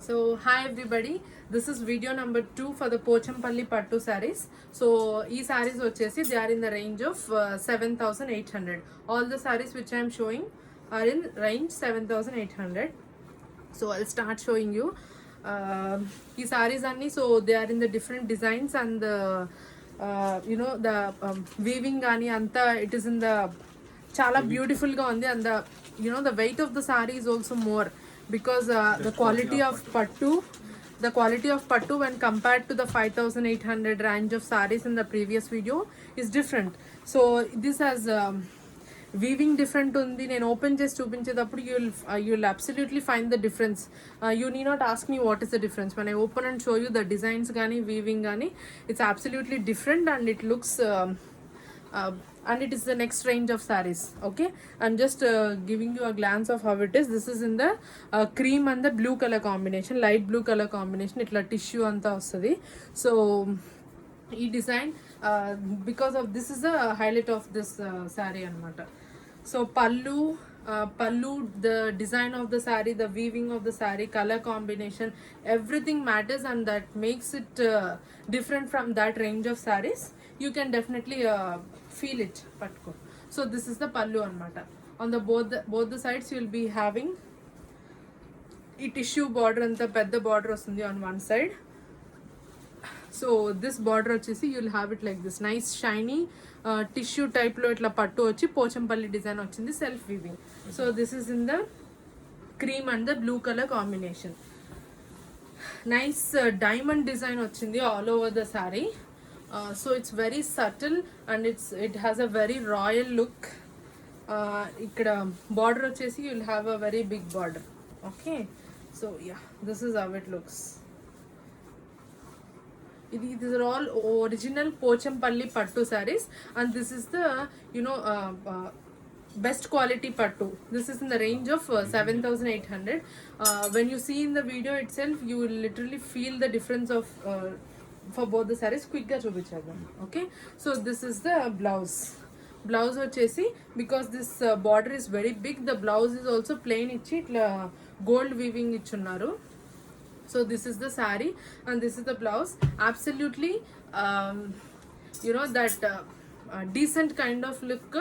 So hi everybody, this is video number 2 for the Pochampalli Pattu sarees. So these sarees vachesi they are in the range of 7,800. All the sarees which I am showing are in range 7,800. So I'll start showing you these sarees anni. So they are in the different designs and the the weaving gani anta it is in the చాలా beautiful గా ఉంది and the weight of the saree is also more because the quality of pattu when compared to the 5,800 range of sarees in the previous video is different. So this has weaving different undi. నేను open చేసి చూపించేటప్పుడు you'll absolutely find the difference. You need not ask me what is the difference. When I open and show you the designs gani weaving gani, it's absolutely different and it looks and it is the next range of sarees. Okay, I'm just giving you a glance of how it is. This is in the cream and the blue color combination, light blue color combination. Itla tissue anta vastadi. So ee design because of this is the highlight of this saree anamata. So pallu, the design of the saree, the weaving of the saree, color combination, everything matters and that makes it different from that range of sarees. You can definitely feel it patko. So this is the pallu anamata. On the both the sides you will be having ఈ tissue border అంతా పెద్ద border వస్తుంది on one side. So this border వచ్చేసి you will have it like this nice shiny tissue టైప్లో ఇట్లా పట్టు వచ్చి Pochampally design వచ్చింది self weaving. So this is in the cream and the blue colour combination. Nice diamond design వచ్చింది all over the sari. So it's very subtle and it has a very royal look. ఇక్కడ border వచ్చేసి you will have a very big border. Okay, so yeah, this is how it looks. These are all original Pochampalli Pattu sarees and this is the best quality pattu. This is in the range of 7,800. When you see in the video itself you will literally feel the difference of for both the sarees. Quick ga chupichadam. Okay, so this is the blouse వచ్చేసి because this border is very big, the blouse is also plain ఇచ్చి ఇట్లా gold weaving ఇచ్చున్నారు. So this is the saree and this is the blouse. Absolutely that decent kind of look.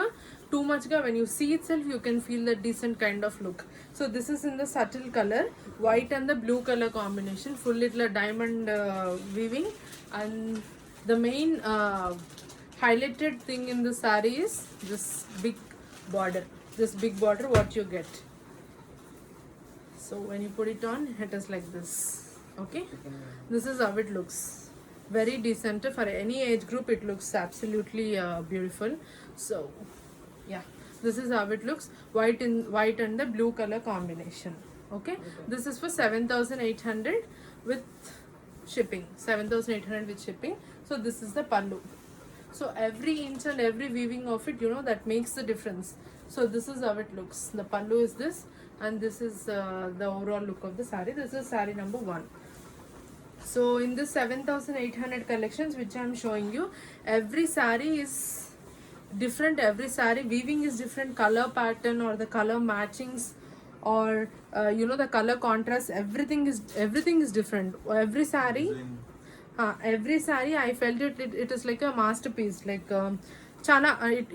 Too much ga when you see itself you can feel the decent kind of look. So this is in the subtle color, white and the blue color combination, full itla diamond weaving. And the main highlighted thing in the saree is this big border what you get. So when you put it on, it is like this. Okay, this is how it looks. Very decent for any age group. It looks absolutely beautiful. So yeah, this is how it looks. White and the blue color combination. Okay, this is for 7,800 with shipping. 7,800 with shipping. So this is the pallu. So every inch and every weaving of it, that makes the difference. So this is how it looks. The pallu is this and this is the overall look of the saree. This is saree number 1. So in this 7,800 collections which I am showing you, every saree is different. Every saree weaving is different, color pattern or the color matchings or the color contrast, everything is different. Every saree I felt it is like a masterpiece, like chana.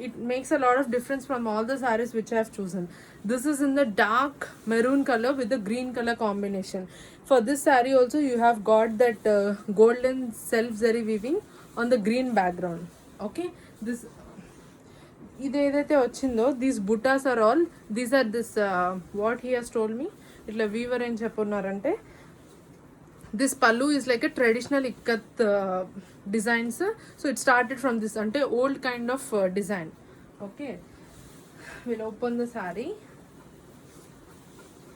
It makes a lot of difference from all the sarees which I have chosen. This is in the dark maroon color with the green color combination. For this saree also you have got that golden self zari weaving on the green background. Okay, this ఇది ఏదైతే వచ్చిందో these buttas are all, these are this what he has told me. ఇట్లా Weaver ఏం చెప్పున్నారంటే this pallu is like a traditional ikkat designs. So it started from this ante old kind of design. Okay, we'll open the saree.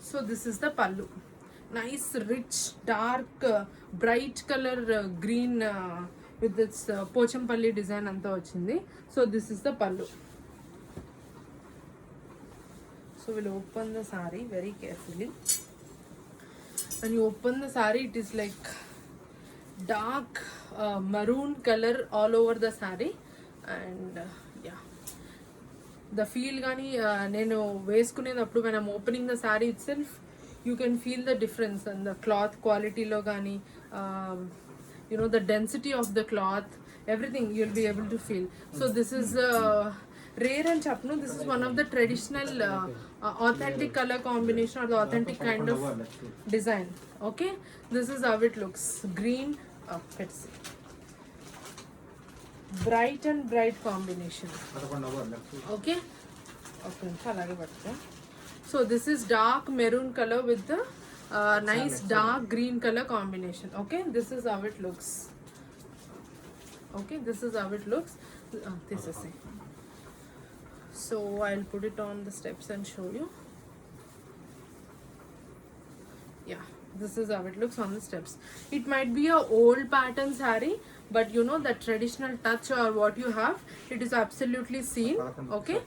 So this is the pallu. Nice rich dark bright color green with this Pochampalli design anta vachindi. So this is the pallu. So we'll open the saree very carefully. When you open the saree, it is like dark maroon color all over the saree. And yeah, the feel gani nenu vesukunedapudu when I'm opening the saree itself, you can feel the difference in the cloth quality lo gaani, you know, the density of the cloth, everything you'll be able to feel. So this is rare and chapnu. This is one of the traditional authentic color combination or the authentic kind of design. Okay, this is how it looks. Green, let's see, bright and bright combination. Okay, okay, అలాగే పట్టుకో. So this is dark maroon color with the nice dark green color combination. Okay, this is how it looks. Okay, this is how it looks. This is it. So I'll put it on the steps and show you. Yeah, this is how it looks on the steps. It might be a old pattern saree, but you know the traditional touch or what you have, it is absolutely seen. Okay,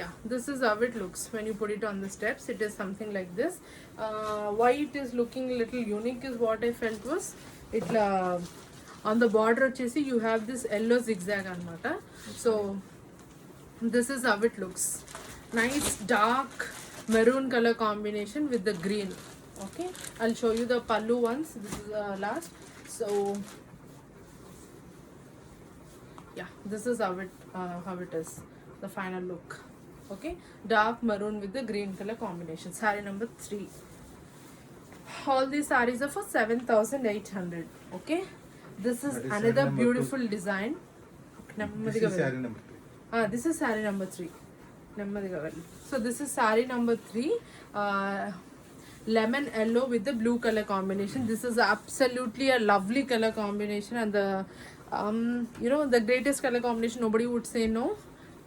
yeah, this is how it looks when you put it on the steps. It is something like this. Why it is looking a little unique is what I felt was it on the border chesi you have this yellow zigzag anamata. So this is how it looks. Nice dark maroon color combination with the green. Okay, I'll show you the pallu once. This is last. So yeah, this is how it is, the final look. Okay, dark maroon with the green color combination. Saree number 3. All these sarees are for 7,800. Okay, this is another beautiful design. నెమ్మదిగా వెళ్ళు. This is saree number 3. నెమ్మదిగా వెళ్ళు. So this is saree number 3. Lemon yellow with the blue color combination. This is absolutely a lovely color combination, and the you know, the greatest color combination, nobody would say no.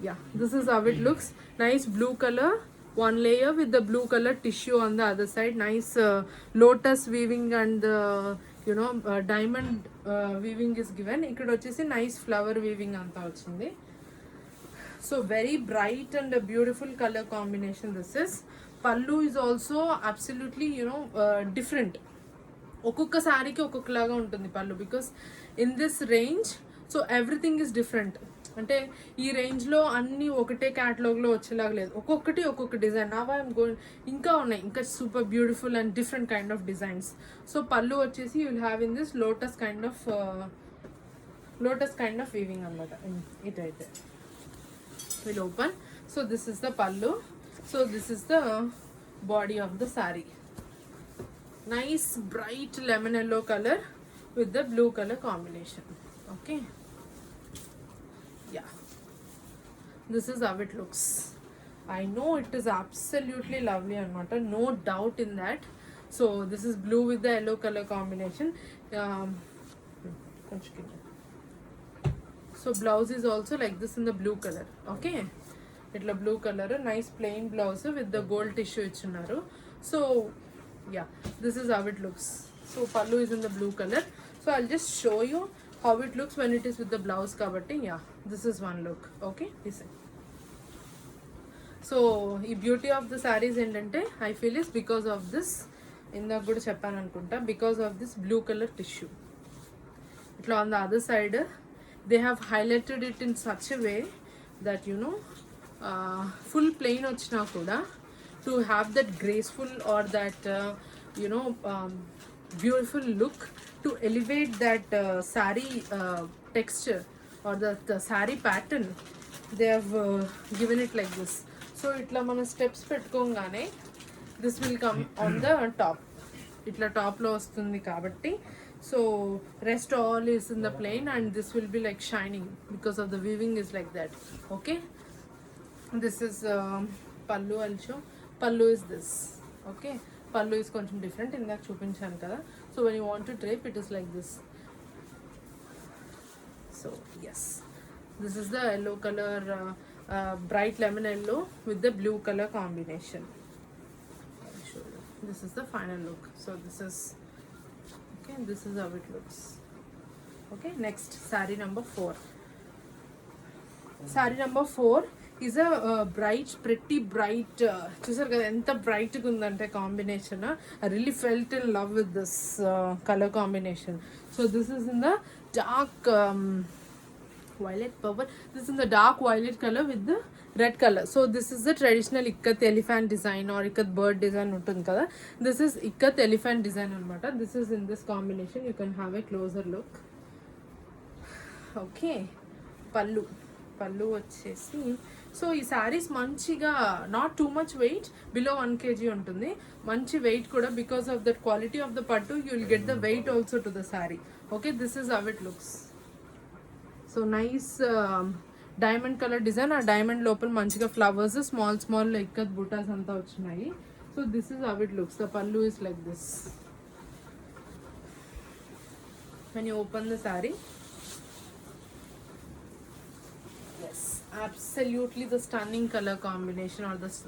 Yeah, this is how it looks. Nice blue color, one layer with the blue color tissue on the other side. Nice lotus weaving and you know, diamond weaving is given. Ikkada vachesi nice flower weaving anta vachindi. So very bright and a beautiful color combination this is. Pallu is also absolutely, you know, different. ఒక్కొక్క శారీకి ఒక్కొక్కలాగా ఉంటుంది పళ్ళు, because in this range so everything is different. అంటే ఈ రేంజ్లో అన్నీ ఒకటే క్యాటలాగ్లో వచ్చేలాగా లేదు, ఒక్కొక్కటి ఒక్కొక్క డిజైన్. నవ్ ఐఎమ్ గోయింగ్, ఇంకా ఉన్నాయి, ఇంకా super beautiful and different kind of designs. So pallu వచ్చేసి you will have in this lotus kind of weaving అనమాట. ఇటైతే will open. So this is the pallu. So this is the body of the saree. Nice bright lemon yellow color with the blue color combination. Okay, yeah, this is how it looks. I know it is absolutely lovely anamata, no doubt in that. So this is blue with the yellow color combination. So blouse is also like this in the blue color. Okay, ఇట్లా blue colour nice plain blouse with the gold tissue ఇచ్చున్నారు. So yeah, this is how it looks. So pallu is in the blue colour. So I'll just show you how it looks when it is with the blouse కాబట్టి. Yeah, this is one look. Okay, this. So ఈ beauty of the saris ఏంటంటే I feel is because of this, ఇందాక కూడా చెప్పాను అనుకుంటా, because of this blue colour tissue. ఇట్లా on the other side they have highlighted it in such a way that you know full plain ochina kuda to have that graceful or that you know, beautiful look, to elevate that saree texture or the saree pattern, they have given it like this. So itla mana steps petkongane this will come on the top. Itla top lo vastundi kabatti, so rest all is in the plain and this will be like shining because of the weaving is like that. Okay, this is pallu also. Pallu is this. Okay, pallu is కొంచెం different, ఇందాక చూపించాను కదా. So when you want to drape, it is like this. So yes, this is the yellow color, bright lemon yellow with the blue color combination. I'll show you. This is the final look. So this is okay, this is how it looks. Okay, next saree number 4. Saree number 4 is a bright, pretty bright, చూసారు కదా ఎంత బ్రైట్గా ఉందంటే combination. I really felt in love with this color combination. So this is in the dark violet purple. This is in the dark violet color with the red colour. So this is the traditional ikat elephant design or ikat bird design ఉంటుంది కదా, this is ikat elephant design అనమాట. This is in this combination. You can have a closer look. Okay, pallu వచ్చేసి, so ఈ శారీస్ మంచిగా not too much weight, below 1 kg ఉంటుంది. మంచి weight కూడా, because of that quality of the pattu you will get the weight also to the sari. Okay, this is how it looks. So nice diamond colour design. ఆ diamond లోపల మంచిగా flowers, small ikat butas అంతా వచ్చినాయి. So this is how it looks. The pallu is like this. When you open the sari, yes, absolutely the stunning color combination, or that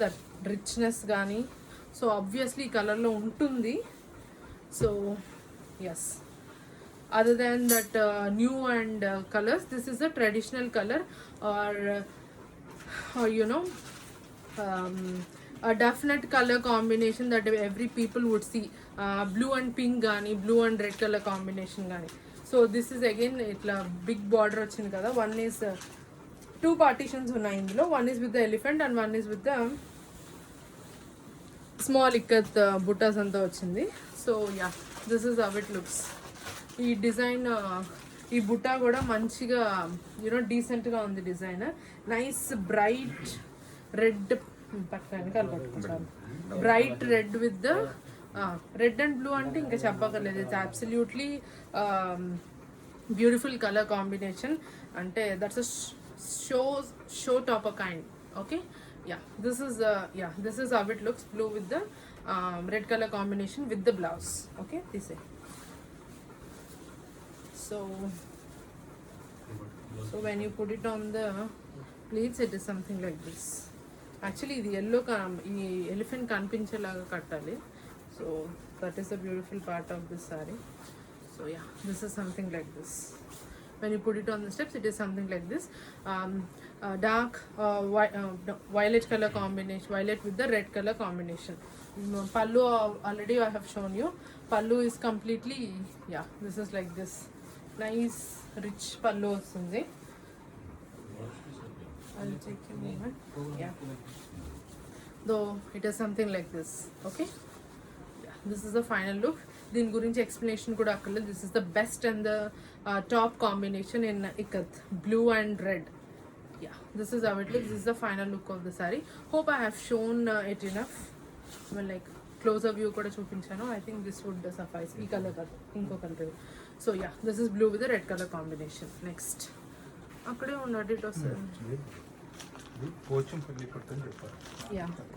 that richness gani. So obviously color lo untundi. So yes, other than that new and colors, this is a traditional color, or a definite color combination that every people would see. Blue and pink gani, blue and red color combination gani. So this is again itla big border వచ్చింది కదా. One is 2 partitions ఉన్నాయి ఇందులో. One is with the elephant and one is with the small ikat buttas అంతా వచ్చింది. So yeah, this is how it looks. ఈ design, ఈ బుట్టా కూడా మంచిగా డీసెంట్ గా ఉంది డిజైన్. నైస్ బ్రైట్ రెడ్, పట్టుకుంటారు bright red with the red and blue అంటే ఇంకా చెప్పగలేదు. It's absolutely beautiful colour combination. అంటే that's showstopper kind. Okay, this is how it looks. Blue with the red color combination with the blouse. Okay, this is. So when you put it on the pleats, it is something like this. Actually the yellow ఈ elephant కనిపించేలాగా కట్టాలి. So that is the beautiful part of this saree. So yeah, this is something like this. When you put it on the steps, it is something like this. Dark violet color combination, violet with the red color combination. Pallu already I have shown you. Pallu is completely, this is like this. Nice rich pallu vastundi. I'll take a moment. Yeah, though it is something like this. Okay, this is the final look. దీని గురించి explanation కూడా అక్కర్లేదు. This is the best and the top combination in ikat blue and red. This is how it looks. This is the final look of the sari. Hope I have shown it enough. Like closer view కూడా చూపించాను. I think this would suffice. ఈ colour కాదు, ఇంకో colour. So this is blue with red colour combination. Next అక్కడే ఉన్నట్టు it వస్తుంది.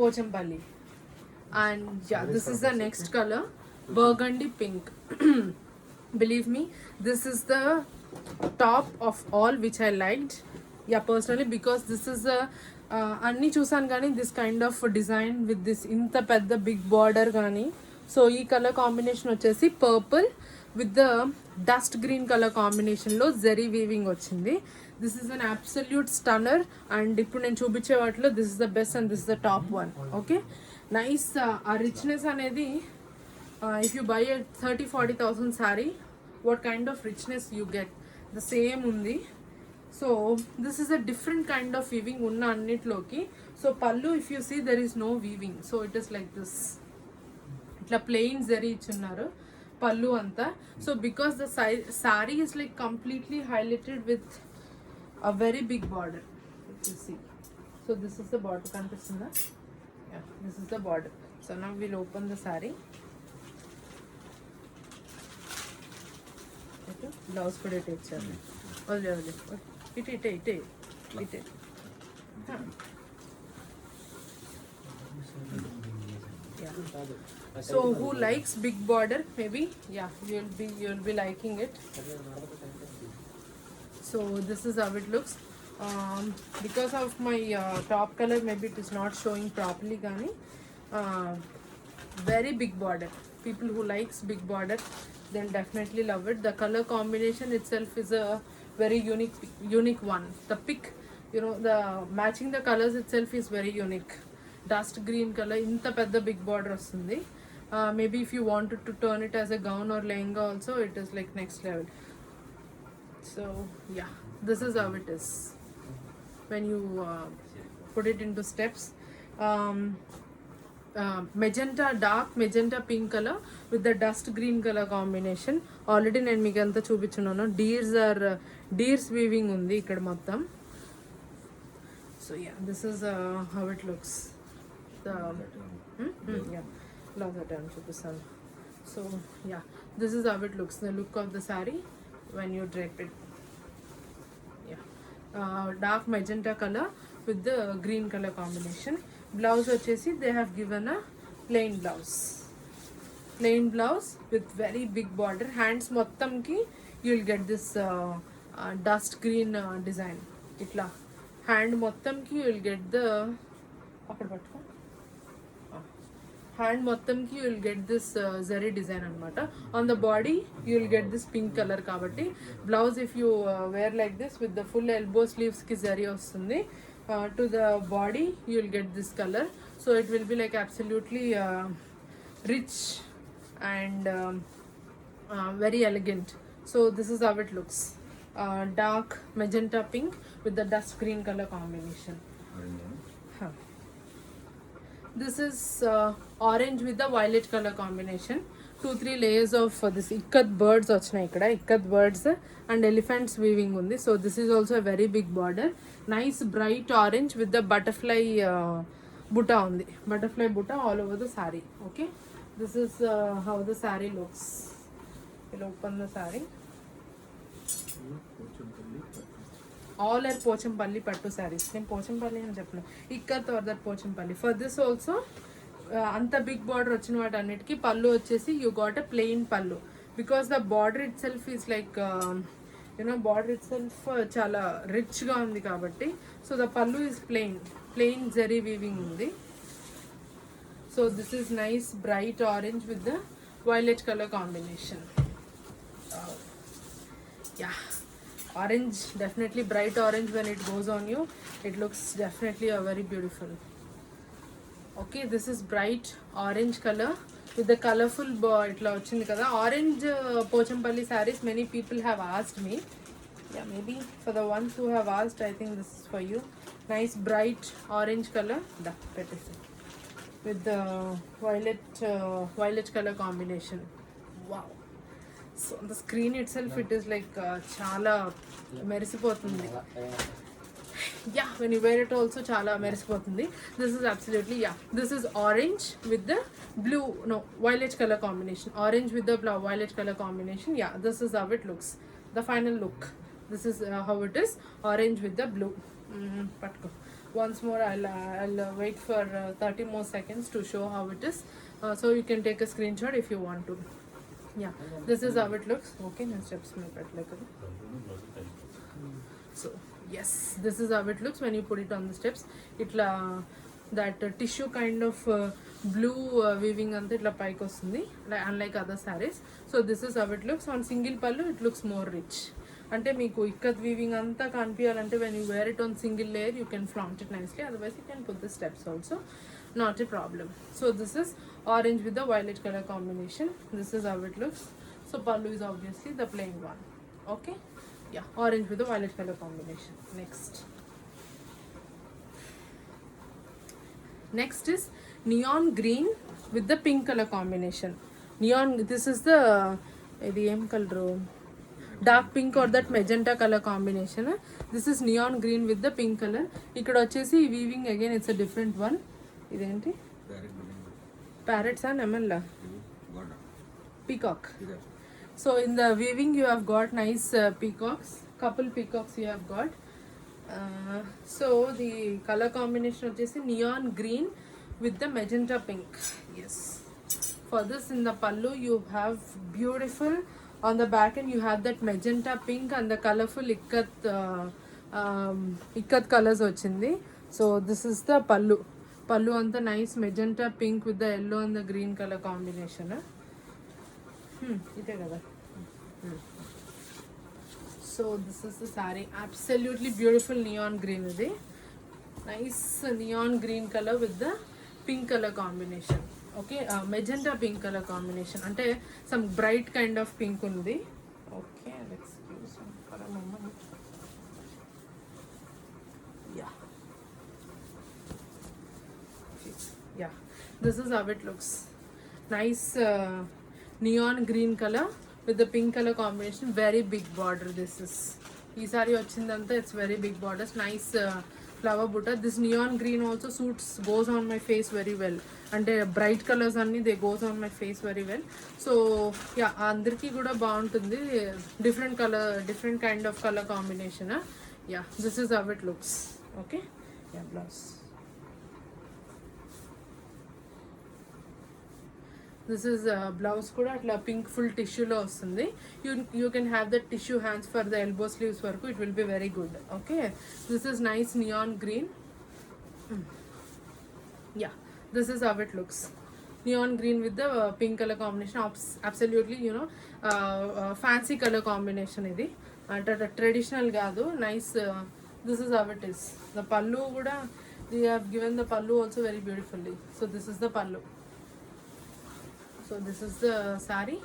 Pochampally. And this is the next color, burgundy pink. Believe me, this is the top of all which I liked. Personally, because this is a anni chusan gaani this kind of design with this inta pedda big border gaani. So ee color combination vachesi purple with the dust green color combination lo zari weaving వచ్చింది. This is an absolute stunner, and ఇప్పుడు నేను చూపించే వాటిలో this is the best and this is the top one. Okay, nice. A richness అనేది if you buy a 30,000-40,000 saree, what kind of richness you get, the same ఉంది. So this is a different kind of weaving ఉన్న అన్నిట్లోకి. So pallu, if you see, there is no weaving, so it is like this. ఇట్లా plain zari ఇచ్చున్నారు పల్లు అంతా. So because the saree is like completely highlighted with a very big border, if you see. So this is the border, కనిపిస్తుందా? This is the border. So now we'll open the saree. Blouse కూడా ఇటే ఇచ్చారు. వదిలే ఇటే. So who likes big border, maybe you'll be liking it. So this is how it looks. Because of my top color, maybe it is not showing properly gani. Very big border. People who likes big border, then definitely love it. The color combination itself is a very unique one. The pick, the matching the colors itself is very unique. Dust green color, inta pedda big border vastundi. Maybe if you wanted to turn it as a gown or lehenga also, it is like next level. So this is how it is when you put it into steps. Magenta, dark magenta pink color with the dust green color combination. Already నేను మీకు అంతా చూపించున్నాను. Deers weaving ఉంది ఇక్కడ మొత్తం. So yeah, this is how it looks. The yeah, love that I'm చూపిస్తాను. So yeah, this is how it looks, the look of the saree when you drape it. Yeah, dark magenta color with the green color combination. Blouse వచ్చేసి they have given a plain blouse with very big border. Hands మొత్తంకి you will get this dust green design. ఇట్లా hand మొత్తంకి you will get the అక్కడ పట్టుకో, hand మొత్తంకి you will get this zari design అనమాట. On the body you will get this pink color కాబట్టి blouse if you wear like this with the full elbow sleeves కి zari వస్తుంది. To the body you will get this color, so it will be like absolutely rich and very elegant. So this is how it looks, dark magenta pink with the dust green color combination. This is orange with the violet color combination. 2-3 layers of this ikat birds వచ్చాయి ఇక్కడ, ikat birds and elephants weaving ఉంది. So this is also a very big border. Nice bright orange with the butterfly butta ఉంది, butterfly butta all over the saree. Okay, this is how the saree looks. We'll open the saree. All are Pochampalli pattu sarees. నేను పోచంపల్లి అని చెప్పను, ikat are that Pochampalli. For this also అంత big border వచ్చిన వాటి అన్నిటికీ పళ్ళు వచ్చేసి you got a plain pallu, because the border itself is like border itself చాలా రిచ్గా ఉంది కాబట్టి. So the pallu is plain zari weaving ఉంది. So this is nice bright orange with the violet colour combination. Yeah, orange, definitely bright orange. When it goes on you, it looks definitely a very beautiful. Okay, this is bright orange color with the colorful itla ochindi kada orange Pochampalli sarees. Many people have asked me. Yeah, maybe for the ones who have asked, I think this is for you. Nice bright orange color with the violet color combination. Wow. So on the screen itself it is like chala merisipotundi. Yeah, when you wear it also chala merisipotundi. This is absolutely, yeah, this is orange with the blue, no, violet color combination. Orange with the violet color combination. Yeah, this is how it looks, the final look. This is how it is, orange with the blue. Patko. Once more I'll wait for 30 more seconds to show how it is, so you can take a screenshot if you want to. Yeah, this is how it looks. Okay, now steps like so yes, this is how it looks when you put it on the steps. Itla that tissue kind of blue weaving ante itla paiki ostundi, unlike other sarees. So this is how it looks. On single pallu it looks more rich. అంటే మీకు ikat weaving అంతా కనిపించాలంటే when you wear it on single layer you can flaunt it nicely, otherwise you can put the steps also, not a problem. So this is orange with the violet color combination. This is how it looks. So pallu is obviously the plain one. Okay, yeah, orange with the violet color combination. Next is neon green with the pink color combination. This is the em color, dark pink or that magenta color combination. This is neon green with the pink color. ఇక్కడ వచ్చేసి weaving again, it's a different one. ఇదేంటి parrots and emella peacock. So in the weaving you have got nice peacocks, couple peacocks you have got. So the color combination వచ్చేసి neon green with the magenta pink. Yes, for this in the pallu you have beautiful, on the back end you have that magenta pink and the colorful ikat colors వచ్చింది. So this is the pallu anta nice magenta pink with the yellow and the green color combination. ite kada. So this is the saree, absolutely beautiful neon green idi, nice neon green color with the pink color combination. Okay, magenta pink color combination, ante some bright kind of pink undi. Okay, excuse me for a moment. Yeah, This is how it looks. Nice neon green color with the pink color combination. Very big border. This is ee saree ochindanta, it's very big borders. Nice flower butta. This neon green also suits, goes on my face very well. అంటే bright colours అన్ని they goes on my face very well. So yeah అందరికీ కూడా బాగుంటుంది. Different colour, different kind of colour combination. Yeah this is how it looks. Okay, yeah blouse. This is blouse కూడా అట్లా pink full టిష్యూలో వస్తుంది. You can have the tissue hands for the elbow sleeves వరకు. It will be very good. Okay, this is nice neon green. Yeah, this is how it looks. Neon green with the pink color combination. Absolutely, you know, fancy color combination idi. Traditional gaadu. Nice. This is how it is. The pallu kuda, they have given the pallu also very beautifully. So this is the pallu. So this is the saree.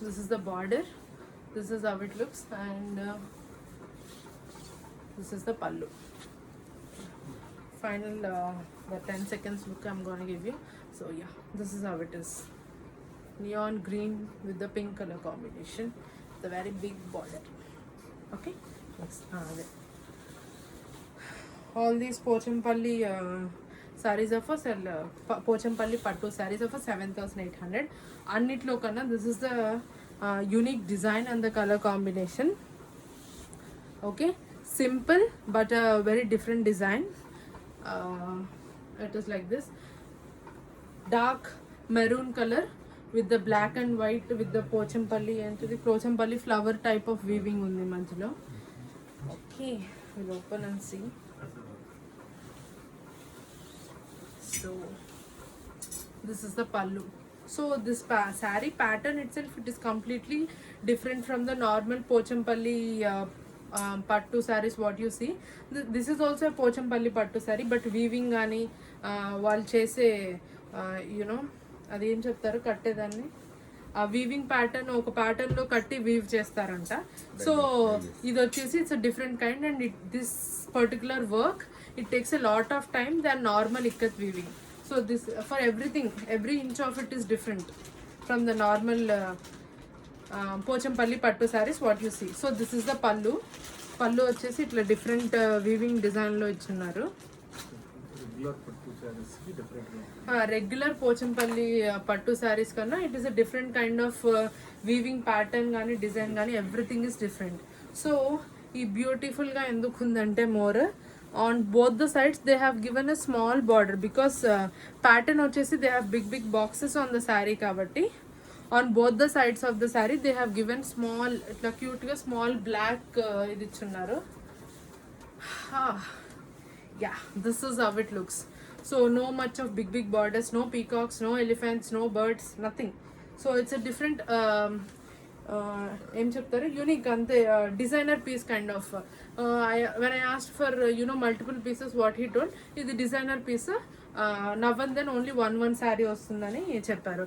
This is the border. This is how it looks, and this is the pallu. Final the 10 seconds look I'm going to give you. So yeah, this is how it is. Neon green with the pink color combination, the very big border. Okay, next all these Pochampalli sarees are for sell. Pochampalli pattu sarees are for 7,800. Annitlo kanna this is the unique design and the color combination. Okay, simple but a very different design. It is like this dark maroon color with the black and white with the Pochampalli and the Pochampalli flower type of weaving undi manjilo. Okay, we'll open and see. So this is the pallu. So this saree pattern itself, it is completely different from the normal Pochampalli pattu saris what you see. This is also Pochampalli pattu sari, but weaving కానీ వాళ్ళు చేసే you know అది ఏం చెప్తారు కట్టేదాన్ని, ఆ weaving pattern ఒక ప్యాటర్న్లో కట్టి వీవ్ చేస్తారంట. సో ఇది వచ్చేసి it's a different kind and this particular work it takes a lot of time than normal ikat weaving. So this for everything, every inch of it is different from the normal Pochampally pattu saris what you see. So this is the pallu. Pallu వచ్చేసి ఇట్లా different weaving డిజైన్లో ఇచ్చున్నారు. Regular Pochampally pattu saris కన్నా it is a different kind of weaving pattern కానీ design కానీ everything is different. So ఈ బ్యూటిఫుల్గా ఎందుకు ఉందంటే more on both the sides they have given a small border because pattern వచ్చేసి they have big big boxes on the sari కాబట్టి on both the sides of the saree they have given small itla cute ga small black idi ichunnaru. Yeah, this is how it looks. So no much of big borders, no peacocks, no elephants, no birds, nothing. So it's a different em cheptaru unique ante designer piece kind of. When I asked for you know multiple pieces, what he told is the designer piece navandan only one saree ostundani chepparu.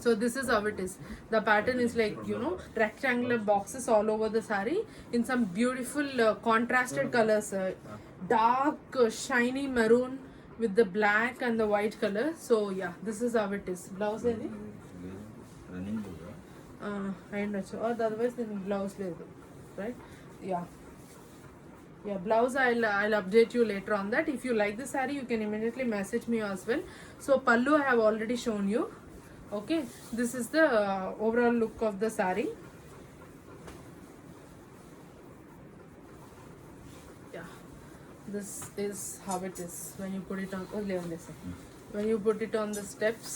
So this is how it is. The pattern is like, you know, rectangular boxes all over the saree in some beautiful contrasted colors, dark shiny maroon with the black and the white color. So yeah, this is how it is. Blouse edi running ayindachu or otherwise then blouse ledu, right? Yeah, blouse I'll update you later on that. If you like the saree you can immediately message me as well. So pallu I have already shown you. Okay, this is the overall look of the saree. Yeah, this is how it is when you put it on. When you put it on the steps,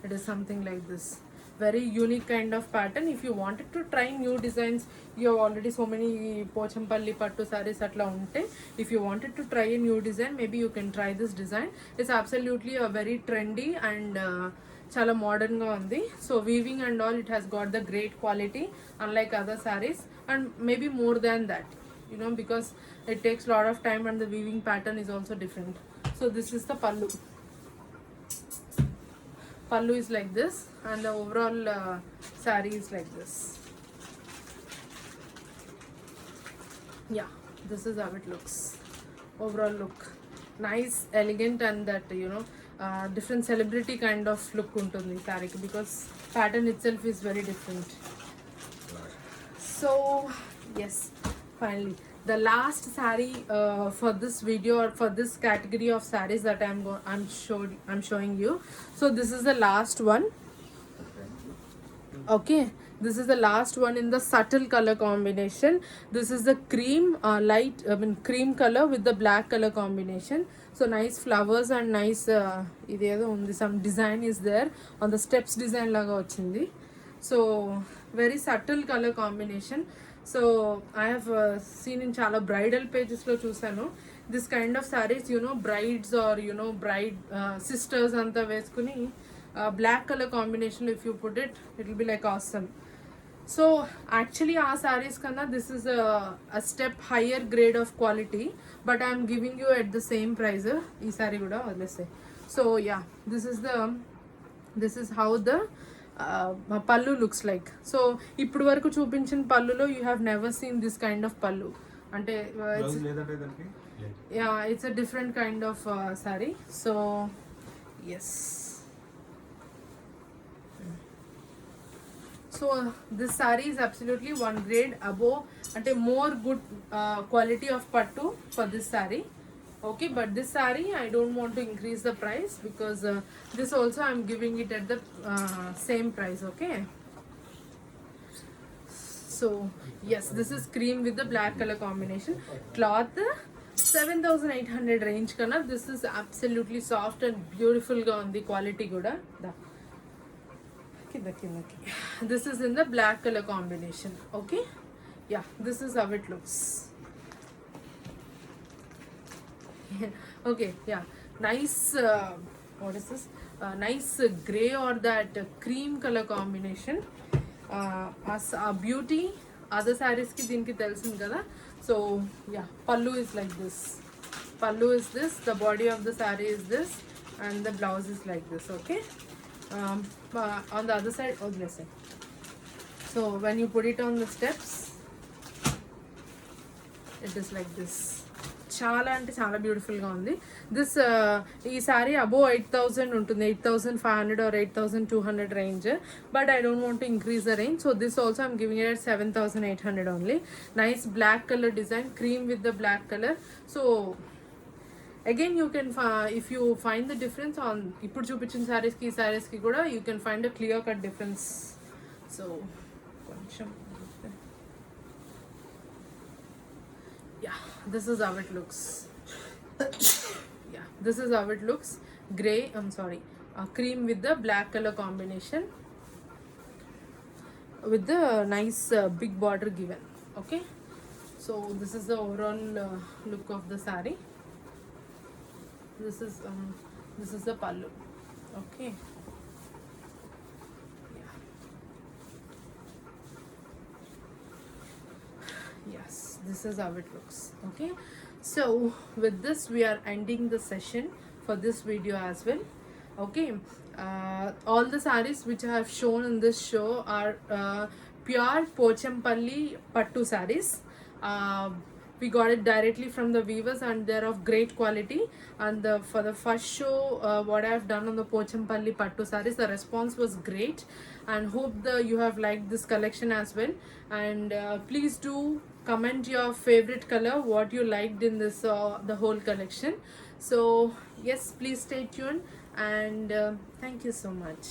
it is something like this. Very unique kind of pattern. If you wanted to try new designs, you have already so many Pochampalli pattu sarees atla unte. If you wanted to try a new design, maybe you can try this design. It's absolutely a very trendy and chala modern ga undi. So weaving and all, it has got the great quality unlike other sarees, and maybe more than that, you know, because it takes a lot of time and the weaving pattern is also different. So this is the pallu. Pallu is like this and the overall saree is like this. Yeah, this is how it looks. Overall look. nice, elegant, and that different celebrity kind of look ఉంటుంది ఈ సారీకి, because pattern itself is very different. So yes, finally the last saree for this video, or for this category of sarees that I'm showing you. So this is the last one. Okay, this is the last one in the subtle color combination. This is the cream cream color with the black color combination. So nice flowers and nice idedo undi, some design is there on the steps design laga ochindi. So very subtle color combination. So I have seen in chala bridal pages lo chusanu this kind of sarees, brides or bride sisters anta veskuni black color combination, if you put it, it will be like awesome. So actually our sarees kanna this is a step higher grade of quality, but I am giving you at the same price ee saree kuda let's say. So yeah, this is how the pallu looks like. So ఇప్పుడు వరకు చూపించిన పల్లులో you have never seen this kind of pallu, అంటే it's a different kind of saree. So yes, so this saree is absolutely one grade above, ante more good quality of pattu for this saree. Okay, but this saree I don't want to increase the price, because this also I'm giving it at the same price. Okay, so yes, this is cream with the black color combination. Cloth 7800 range kana, this is absolutely soft and beautiful ga undi, quality kuda da. This is in the black color combination. Okay, yeah, this is how it looks. Okay, yeah, nice what is this nice gray or that cream color combination. As a beauty other sarees ki deenki telusund kada. So yeah, pallu is like this, the body of the saree is this, and the blouse is like this. Okay, on the other side, let's say, so when you put it on the steps, it is like this. చాలా అంటే చాలా బ్యూటిఫుల్గా ఉంది. This ఈ sorry above 8000 ఉంటుంది, 8500 or 8200 range, but I don't want to increase the range. So this also I'm giving it at 7800 only. Nice black colour design, cream with the black colour. So again you can if you find the difference on ఇప్పుడు చూపించిన సారీస్కి ఈ సారీస్కి కూడా you can find a clear cut difference. So కొంచెం yeah, this is how it looks. Yeah, this is how it looks. Gray, cream with the black color combination, with the nice big border given. Okay, so this is the overall look of the saree. This is the pallu. Okay, yes, this is how it looks. Okay, so with this we are ending the session for this video as well. Okay, all the sarees which I have shown in this show are pure Pochampalli pattu sarees. We got it directly from the weavers and they're of great quality. And for the first show what I have done on the Pochampalli pattu sarees, the response was great, and hope you have liked this collection as well. And please do comment your favorite color, what you liked in this the whole collection. So yes, please stay tuned, and thank you so much.